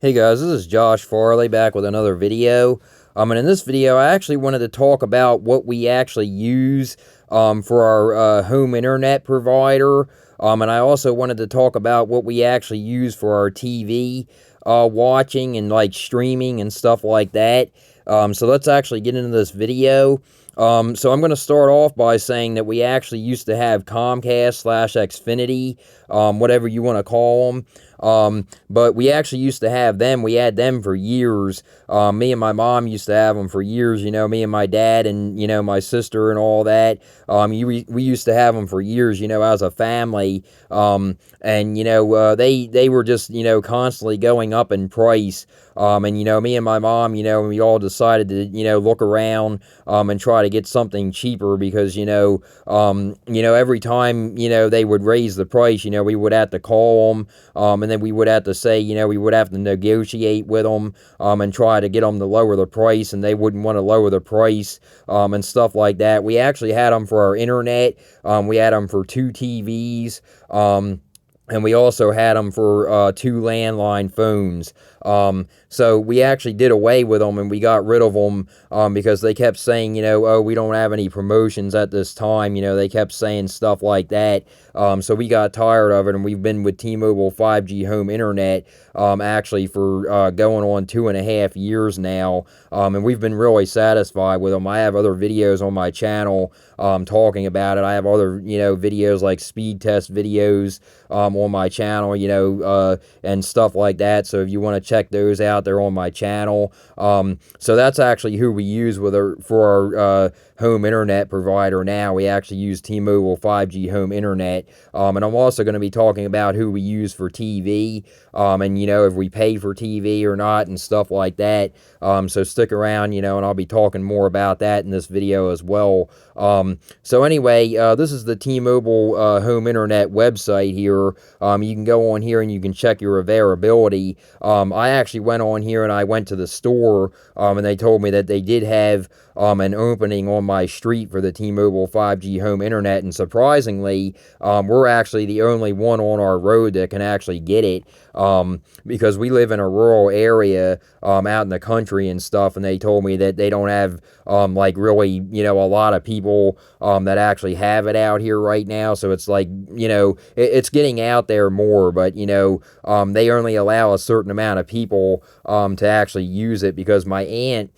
Hey guys, this is Josh Farley back with another video. And in this video, I actually wanted to talk about what we actually use for our home internet provider. And I also wanted to talk about what we actually use for our TV watching and like streaming and stuff like that. So let's actually get into this video. So I'm going to start off by saying that we actually used to have Comcast slash Xfinity, whatever you want to call them. But we actually used to have them. We had them for years. Me and my mom used to have them for years. You know, me and my dad and, you know, my sister and all that. We used to have them for years, you know, as a family. And, you know, they were just, you know, constantly going up in price. And, you know, me and my mom, you know, we all decided to, you know, look around and try to get something cheaper because, you know, every time, you know, they would raise the price, you know, we would have to call them. And then we would have to say, you know, we would have to negotiate with them and try to get them to lower the price, and they wouldn't want to lower the price and stuff like that. We actually had them for our internet. We had them for 2 TVs. And we also had them for 2 landline phones. So we actually did away with them and we got rid of them because they kept saying, you know, oh, we don't have any promotions at this time. You know, they kept saying stuff like that. So we got tired of it, and we've been with T-Mobile 5G home internet actually for going on 2.5 years now. And we've been really satisfied with them. I have other videos on my channel talking about it. I have other, you know, videos like speed test videos on my channel, you know, and stuff like that. So if you want to check those out, they're on my channel. So that's actually who we use for our home internet provider now. We actually use T-Mobile 5G home internet. And I'm also going to be talking about who we use for TV, and, you know, if we pay for TV or not and stuff like that. So stick around, you know, and I'll be talking more about that in this video as well. So anyway, this is the T-Mobile home internet website here. You can go on here and you can check your availability. I actually went on here and I went to the store, and they told me that they did have an opening on my street for the T-Mobile 5G home internet, and surprisingly, we're actually the only one on our road that can actually get it, because we live in a rural area out in the country and stuff, and they told me that they don't have like really, you know, a lot of people that actually have it out here right now. So it's like, you know, it's getting out there more, but, you know, they only allow a certain amount of people to actually use it, because my aunt,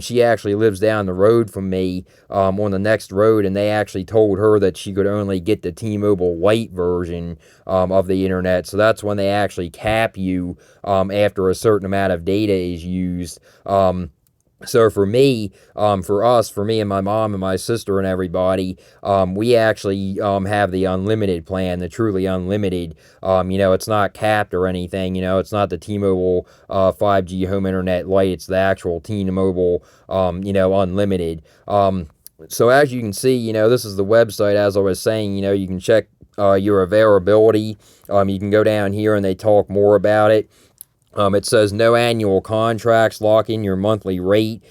she actually lives down the road from me on the next road, and they actually told her that she could only get the T-Mobile Lite version of the internet. So that's when they actually cap you after a certain amount of data is used. So for me, for me and my mom and my sister and everybody, we actually have the unlimited plan, the truly unlimited. You know, it's not capped or anything. You know, it's not the T-Mobile 5G home internet Lite. It's the actual T-Mobile, you know, unlimited. So as you can see, you know, this is the website. As I was saying, you know, you can check your availability. You can go down here and they talk more about it. It says no annual contracts, lock in your monthly rate,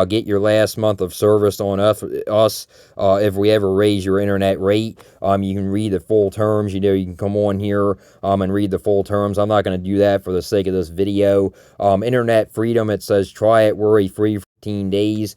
get your last month of service on us if we ever raise your internet rate. You can read the full terms. You know, you can come on here and read the full terms. I'm not going to do that for the sake of this video. Internet freedom, it says try it worry-free for 15 days.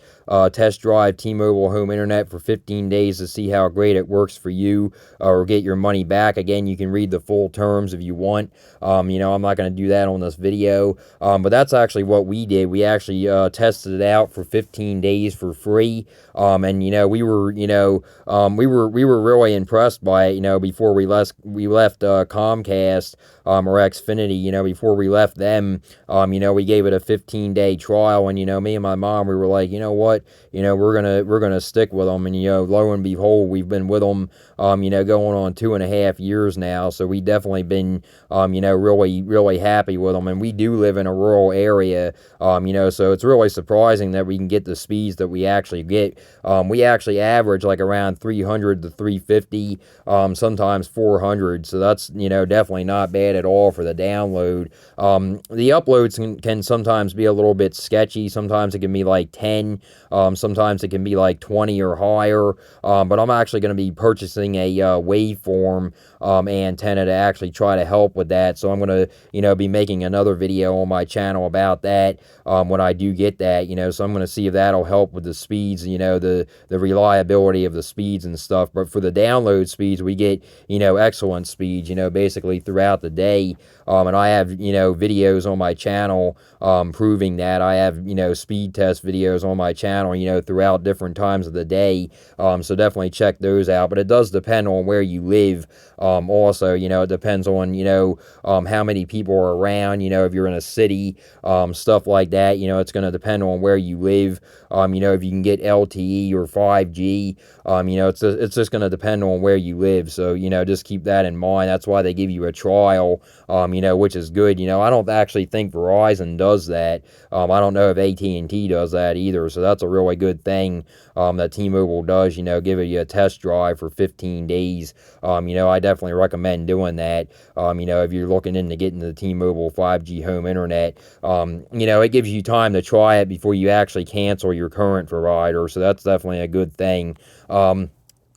Test drive T-Mobile home internet for 15 days to see how great it works for you, or get your money back. Again, you can read the full terms if you want. You know, I'm not going to do that on this video, but that's actually what we did. We actually tested it out for 15 days for free, and, you know, we were really impressed by it. You know, before we left Comcast or Xfinity, you know, before we left them, you know, we gave it a 15-day trial, and, you know, me and my mom, we were like, you know what, you know, we're gonna stick with them, and, you know, lo and behold, we've been with them, you know, going on 2.5 years now. So we definitely been, you know, really happy with them, and we do live in a rural area, you know, so it's really surprising that we can get the speeds that we actually get. We actually average like around 300 to 350, sometimes 400. So that's, you know, definitely not bad at all for the download. The uploads can sometimes be a little bit sketchy. Sometimes it can be like 10. Sometimes it can be like 20 or higher. But I'm actually going to be purchasing a waveform antenna to actually try to help with that. So I'm going to, be making another video on my channel about that when I do get that, So I'm going to see if that'll help with the speeds, the reliability of the speeds and stuff. But for the download speeds, we get, excellent speeds, basically throughout the day. And I have, videos on my channel proving that. I have, speed test videos on my channel, throughout different times of the day. So definitely check those out. But it does depend on where you live. Also, it depends on, how many people are around, if you're in a city, stuff like that. It's going to depend on where you live. If you can get LTE or 5G, it's just going to depend on where you live. So, just keep that in mind. That's why they give you a trial, which is good. I don't actually think Verizon does that. I don't know if AT&T does that either. So that's a really good thing that T-Mobile does, give you a test drive for 15 days. I definitely recommend doing that. If you're looking into getting the T-Mobile 5G home internet, it gives you time to try it before you actually cancel your current provider. So that's definitely a good thing. And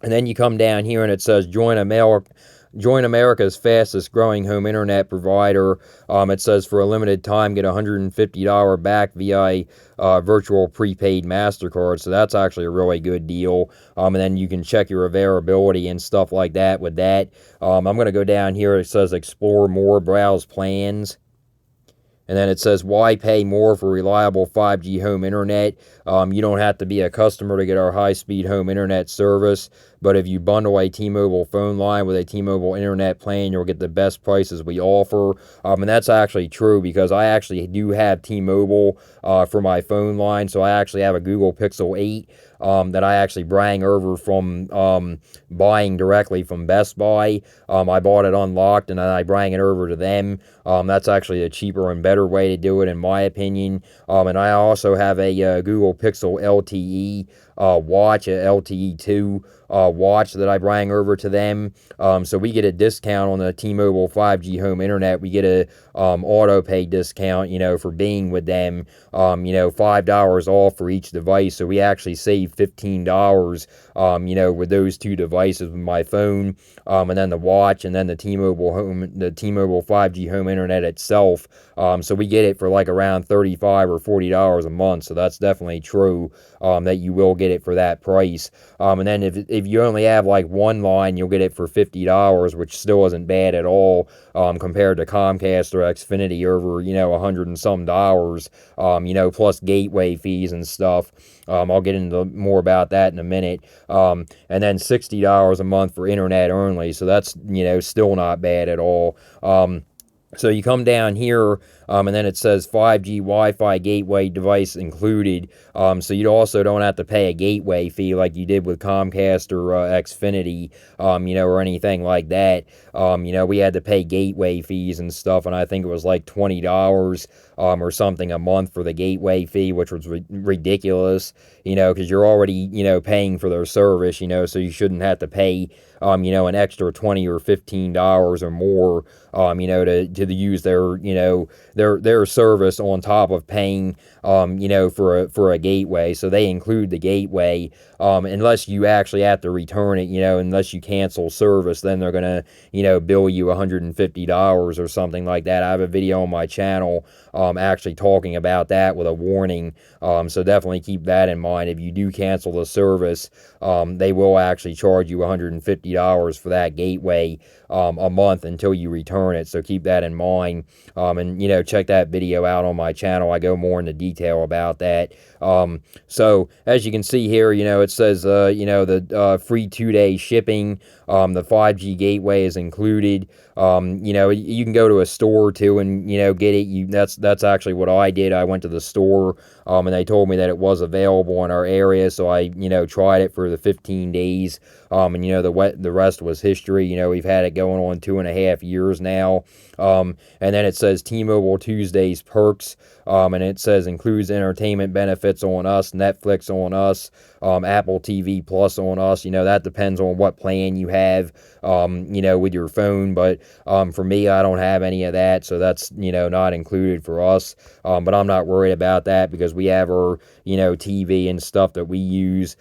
then you come down here and it says join America's fastest growing home internet provider. It says for a limited time, get $150 back via virtual prepaid MasterCard. So that's actually a really good deal. And then you can check your availability and stuff like that with that. I'm going to go down here. It says explore more, browse plans. And then it says, why pay more for reliable 5G home internet? You don't have to be a customer to get our high-speed home internet service. But if you bundle a T-Mobile phone line with a T-Mobile internet plan, you'll get the best prices we offer. And that's actually true because I actually do have T-Mobile for my phone line. So I actually have a Google Pixel 8 that I actually bring over from buying directly from Best Buy. I bought it unlocked and then I bring it over to them. That's actually a cheaper and better way to do it in my opinion. And I also have a Google Pixel LTE watch, a LTE 2 watch that I bring over to them. So we get a discount on the T-Mobile 5G home internet. We get a auto pay discount, for being with them, $5 off for each device. So we actually save $15, with those two devices, with my phone, and then the watch, and then the T-Mobile 5G home internet itself. So we get it for like around $35 or $40 a month. So that's definitely true, that you will get it for that price. And then if you only have like one line, you'll get it for $50, which still isn't bad at all, compared to Comcast or Xfinity over, $100 and some dollars, plus gateway fees and stuff. I'll get into more about that in a minute. And then $60 a month for internet only. So that's, still not bad at all. So you come down here, and then it says 5G Wi-Fi gateway device included. So you also don't have to pay a gateway fee like you did with Comcast or Xfinity, or anything like that. We had to pay gateway fees and stuff, and I think it was like $20 or something a month for the gateway fee, which was ridiculous, because you're already, paying for their service, so you shouldn't have to pay, an extra $20 or $15 or more, to use their, their service on top of paying, for a gateway. So they include the gateway, unless you actually have to return it, unless you cancel service, then they're going to, bill you $150 or something like that. I have a video on my channel, actually talking about that with a warning. So definitely keep that in mind. If you do cancel the service, they will actually charge you $150 for that gateway, a month until you return it. So keep that in mind. And, check that video out on my channel. I go more into detail about that. So as you can see here, it says, the free 2-day shipping, the 5G gateway is included. You can go to a store too and, get it. That's actually what I did. I went to the store, and they told me that it was available in our area. So I, tried it for the 15 days. And, the rest was history. We've had it going on 2.5 years now. And then it says T-Mobile Tuesdays perks, and it says includes entertainment benefits on us, Netflix on us, Apple TV Plus on us. That depends on what plan you have, with your phone. But for me, I don't have any of that, so that's, not included for us. But I'm not worried about that because we have our, TV and stuff that we use.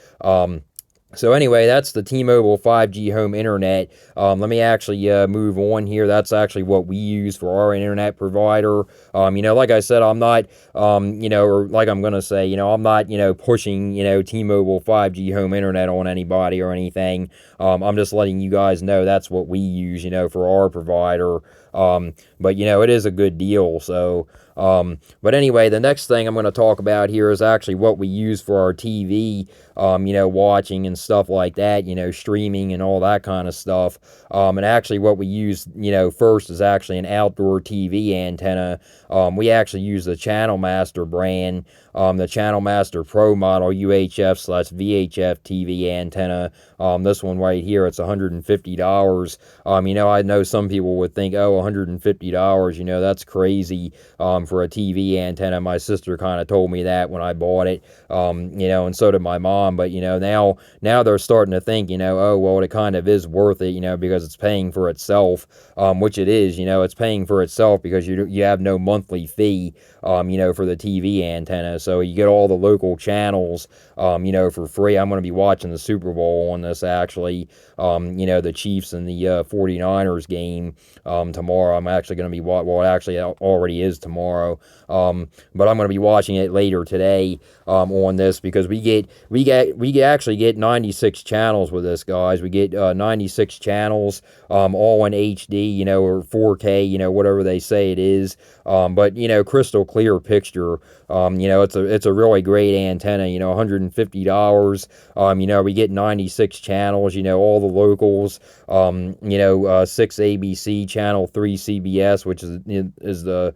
So anyway, that's the T-Mobile 5G home internet. Let me actually move on here. That's actually what we use for our internet provider. Like I said, I'm not, or like I'm going to say, I'm not, pushing, T-Mobile 5G home internet on anybody or anything. I'm just letting you guys know that's what we use, for our provider. But, it is a good deal. So, but anyway, the next thing I'm going to talk about here is actually what we use for our TV, watching and stuff like that, streaming and all that kind of stuff. And actually what we use, first is actually an outdoor TV antenna. We actually use the Channel Master brand, the Channel Master Pro model UHF/VHF TV antenna. This one right here, it's $150. I know some people would think, oh, $150, that's crazy, for a TV antenna. My sister kind of told me that when I bought it, and so did my mom. But, now they're starting to think, oh, well, it kind of is worth it, because it's paying for itself, which it is, it's paying for itself because you have no monthly fee, for the TV antenna. So you get all the local channels, for free. I'm going to be watching the Super Bowl on this, actually, the Chiefs and the 49ers game tomorrow. I'm actually going to be, well, it actually already is tomorrow, but I'm going to be watching it later today on this because we actually get 96 channels with this, guys. We get 96 channels, all in HD, or 4K, whatever they say it is, but crystal clear picture. It's a really great antenna. $150. We get 96 channels. All the locals. 6 ABC, channel 3 CBS, which is the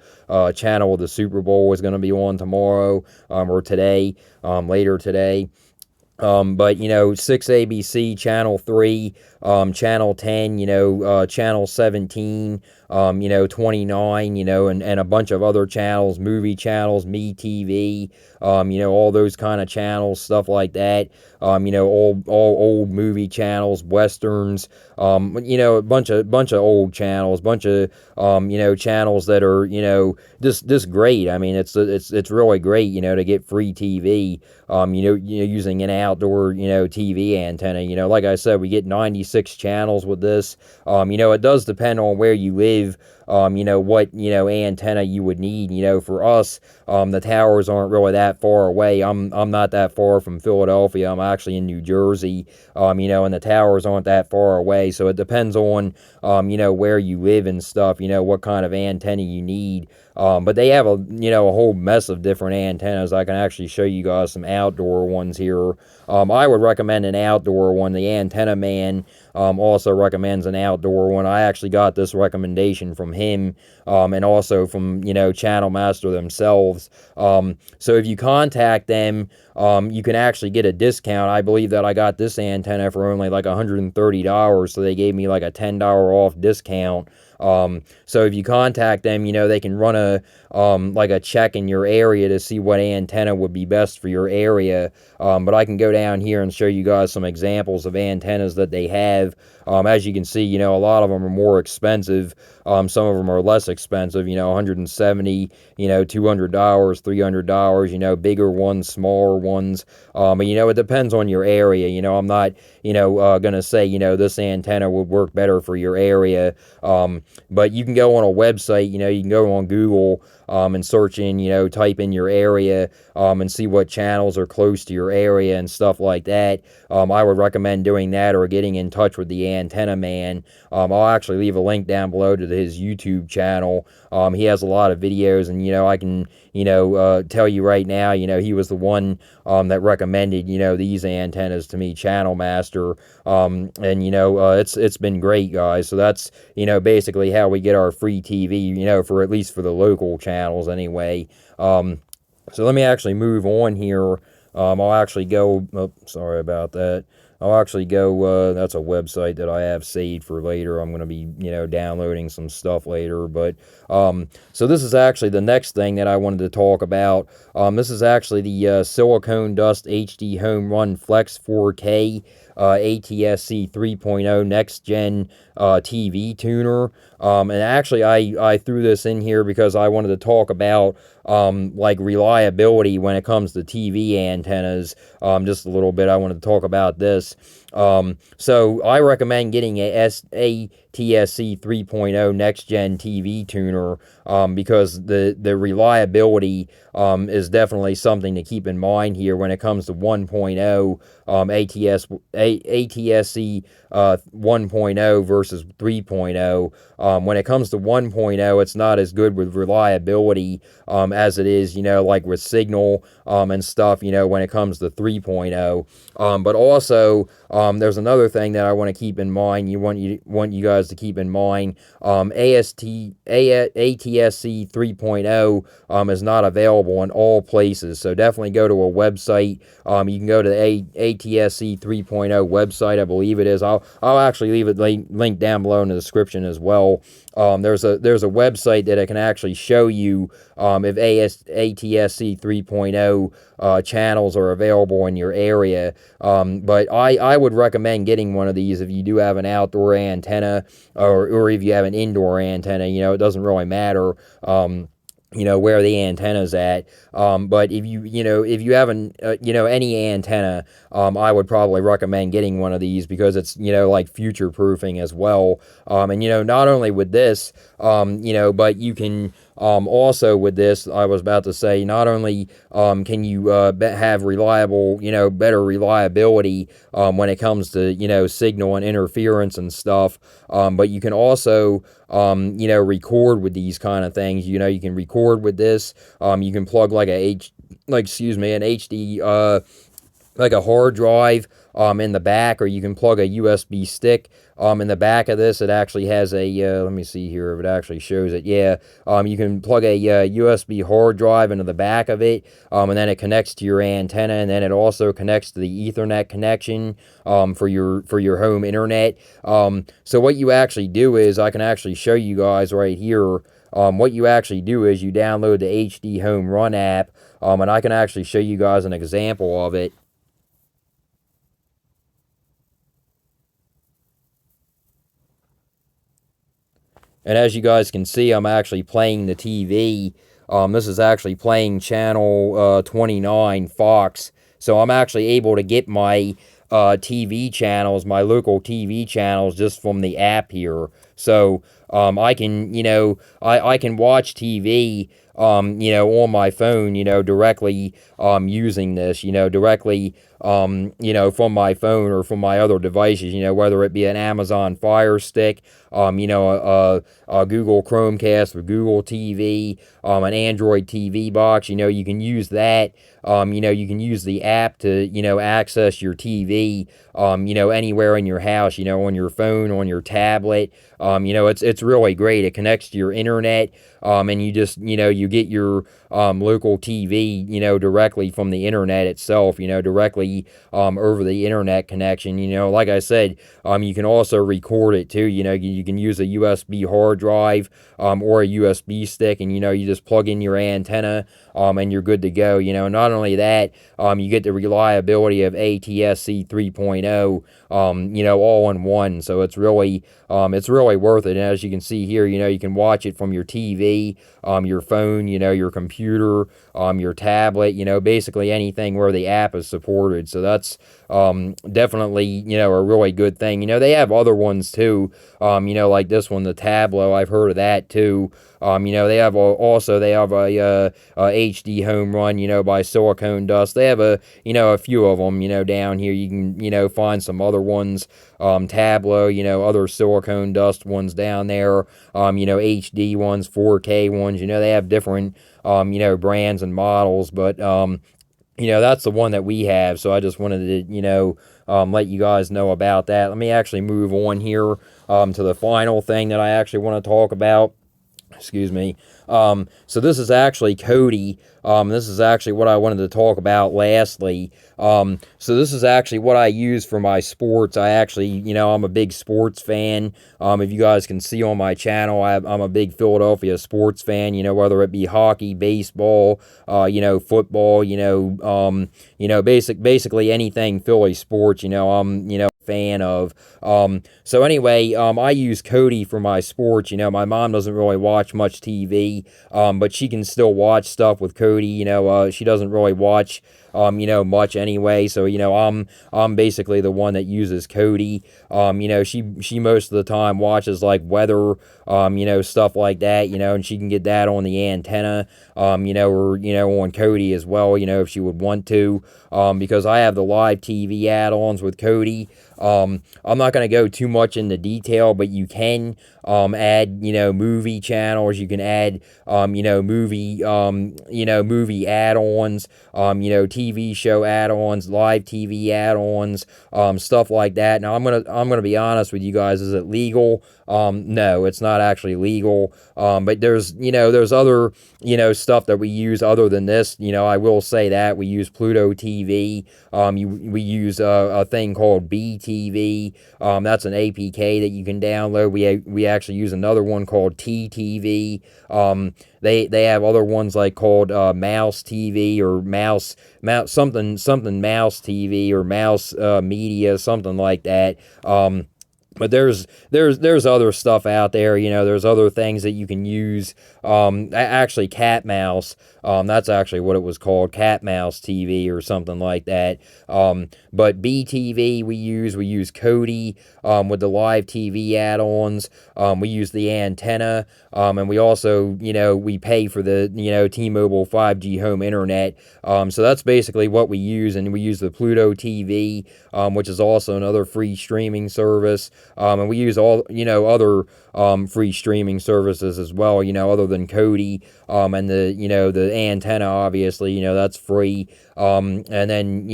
channel of the Super Bowl is going to be on tomorrow, or today, later today. But 6 ABC, channel 3, channel 10, channel 17, 29, and a bunch of other channels, movie channels, MeTV, all those kind of channels, stuff like that. All old movie channels, westerns, a bunch of old channels, bunch of channels that are just great. I mean, it's really great, to get free TV, using an outdoor TV antenna. Like I said, we get 96 channels with this. It does depend on where you live, what antenna you would need. For us, the towers aren't really that far away. I'm not that far from Philadelphia. I'm actually in New Jersey, and the towers aren't that far away. So it depends on where you live and stuff, what kind of antenna you need. But they have a whole mess of different antennas. I can actually show you guys some outdoor ones here. I would recommend an outdoor one. The Antenna Man also recommends an outdoor one. I actually got this recommendation from him, and also from Channel Master themselves. So if you contact them, you can actually get a discount. I believe that I got this antenna for only like $130, so they gave me like a $10 off discount. So if you contact them, they can run a check in your area to see what antenna would be best for your area. But I can go down here and show you guys some examples of antennas that they have. As you can see, a lot of them are more expensive. Some of them are less expensive, $170, $200, $300, bigger ones, smaller ones. But, it depends on your area. I'm not, going to say, this antenna would work better for your area. But you can go on a website, you can go on Google, and search in, type in your area, and see what channels are close to your area and stuff like that. I would recommend doing that or getting in touch with the Antenna Man. I'll actually leave a link down below to his YouTube channel. He has a lot of videos, and, I can, tell you right now, he was the one, that recommended, these antennas to me, Channel Master. And, it's been great, guys. So that's, basically how we get our free TV, for at least for the local channels anyway. So let me actually move on here. I'll actually go, sorry about that. I'll actually go, that's a website that I have saved for later. I'm going to be, downloading some stuff later. But, so this is actually the next thing that I wanted to talk about. This is actually the Silicone Dust HD Home Run Flex 4K ATSC 3.0 Next Gen TV tuner. And actually, I threw this in here because I wanted to talk about like reliability when it comes to TV antennas. Just a little bit. I wanted to talk about this. So I recommend getting a ATSC 3.0 Next Gen TV tuner because the reliability is definitely something to keep in mind here when it comes to 1.0 ATSC 1.0 versus 3.0. When it comes to 1.0, it's not as good with reliability as it is, like with signal and stuff, when it comes to 3.0. But also, there's another thing that I want to keep in mind. Want you guys to keep in mind. ATSC 3.0 is not available in all places, so definitely go to a website. You can go to the ATSC 3.0 website, I believe it is. I'll actually leave it linked down below in the description as well. There's a website that I can actually show you if ATSC 3.0 channels are available in your area. But I would recommend getting one of these if you do have an outdoor antenna or if you have an indoor antenna. It doesn't really matter. Where the antenna's at. But if you have any antenna, I would probably recommend getting one of these because it's, like future proofing as well. And, not only with this, but you can, also with this, I was about to say, not only, can you, have reliable, better reliability, when it comes to, signal and interference and stuff, but you can also, record with these kind of things. You can record with this. You can plug like an HD, like a hard drive in the back, or you can plug a USB stick in the back of this. It actually has a let me see here if it actually shows it. Yeah, you can plug a USB hard drive into the back of it, and then it connects to your antenna, and then it also connects to the Ethernet connection for your home internet. So what you actually do is, I can actually show you guys right here. What you actually do is you download the HD Home Run app, and I can actually show you guys an example of it. And as you guys can see, I'm actually playing the TV. This is actually playing channel 29 Fox. So I'm actually able to get my TV channels, my local TV channels, just from the app here. So I can, I can watch TV, on my phone, directly using this, directly, from my phone or from my other devices, whether it be an Amazon Fire Stick, a Google Chromecast or Google TV, an Android TV box, you can use that. You can use the app to, access your TV, anywhere in your house, on your phone, on your tablet. It's really great. It connects to your internet, and you just, you get your local TV, directly from the internet itself, directly over the internet connection. Like I said, you can also record it too. You can use a USB hard drive or a USB stick, and you just plug in your antenna, and you're good to go. Not only that, you get the reliability of ATSC 3.0, all in one. So it's really worth it. And as you can see here, you can watch it from your TV, your phone, your computer, your tablet, basically anything where the app is supported. So that's definitely, a really good thing. They have other ones too, like this one, the Tableau. I've heard of that too. They have a HD Home Run, by Silicone Dust. They have a few of them, down here. You can, find some other ones, Tableau, other Silicone Dust ones down there, HD ones, 4K ones, they have different, brands and models, but, that's the one that we have, so I just wanted to, let you guys know about that. Let me actually move on here, to the final thing that I actually want to talk about. Excuse me. So this is actually Kodi. This is actually what I wanted to talk about lastly. So this is actually what I use for my sports. I actually, I'm a big sports fan. If you guys can see on my channel, I'm a big Philadelphia sports fan, whether it be hockey, baseball, football, basically anything Philly sports, I'm, fan of. So anyway, I use Kodi for my sports. My mom doesn't really watch much TV, but she can still watch stuff with Kodi. She doesn't really watch much anyway. So, I'm basically the one that uses Kodi. She most of the time watches like weather, stuff like that, and she can get that on the antenna, or, on Kodi as well, if she would want to, because I have the live TV add-ons with Kodi. I'm not going to go too much into detail, but you can add, movie channels. You can add, movie add-ons, TV show add-ons, live TV add-ons, stuff like that. Now, I'm gonna be honest with you guys. Is it legal? No, it's not actually legal. But there's other, stuff that we use other than this. I will say that we use Pluto TV. We use a thing called BTV. That's an APK that you can download. We actually use another one called TTV. They have other ones like called Mouse TV or Mouse something Mouse TV or Mouse Media, something like that. But there's other stuff out there, there's other things that you can use. Actually, Cat Mouse, that's actually what it was called, Cat Mouse TV or something like that. But BTV we use Kodi, with the live TV add-ons. We use the antenna, and we also, we pay for the, T-Mobile 5G home internet. So that's basically what we use, and we use the Pluto TV, which is also another free streaming service. And we use all, other free streaming services as well, other than Kodi, and the antenna, obviously, that's free. And then,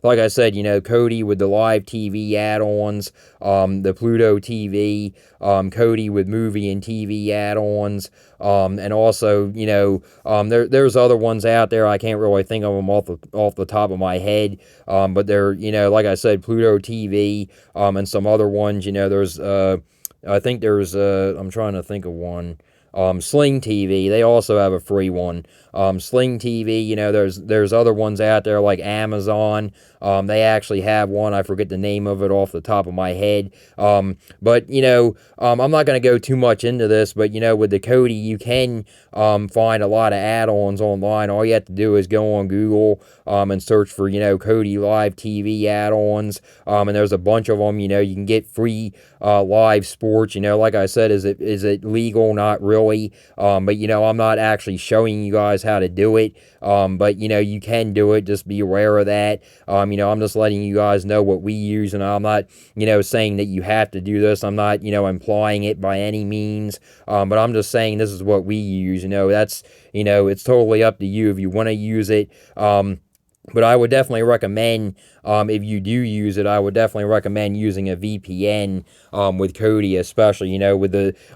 like I said, Kodi with the live TV add-ons, the Pluto TV, Kodi with movie and TV add-ons, and also, there's other ones out there. I can't really think of them off the top of my head, but they're, like I said, Pluto TV, and some other ones, there's, I think there's, I'm trying to think of one. Sling TV, they also have a free one. Sling TV, there's other ones out there like Amazon. They actually have one. I forget the name of it off the top of my head. But, I'm not going to go too much into this, but, with the Kodi, you can find a lot of add-ons online. All you have to do is go on Google and search for, Kodi Live TV add-ons. And there's a bunch of them. You can get free live sports. Like I said, is it legal? Not really. But, I'm not actually showing you guys how to do it. But, you can do it. Just be aware of that. I'm just letting you guys know what we use, and I'm not, saying that you have to do this. I'm not, implying it by any means. But I'm just saying this is what we use. That's, it's totally up to you if you want to use it. But I would definitely recommend, if you do use it, I would definitely recommend using a VPN with Kodi, especially,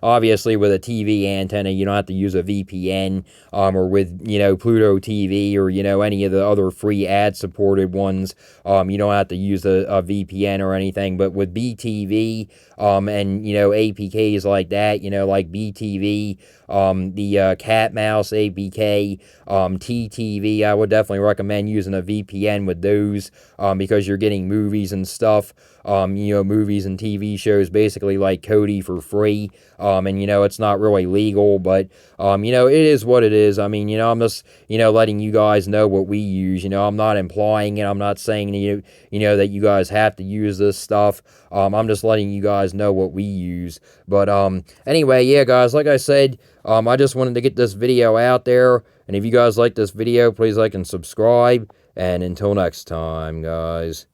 obviously with a TV antenna, you don't have to use a VPN, or with, Pluto TV or, any of the other free ad-supported ones, you don't have to use a VPN or anything. But with BTV, and, APKs like that, like BTV, the Cat Mouse APK, TTV, I would definitely recommend using a VPN with those, because you're getting movies and stuff, movies and TV shows basically like Kodi for free, and, it's not really legal, but, it is what it is. I mean, I'm just, letting you guys know what we use. I'm not implying it. I'm not saying, that you guys have to use this stuff. I'm just letting you guys know what we use. But, anyway, yeah, guys, like I said, I just wanted to get this video out there, and if you guys like this video, please like and subscribe, and until next time, guys.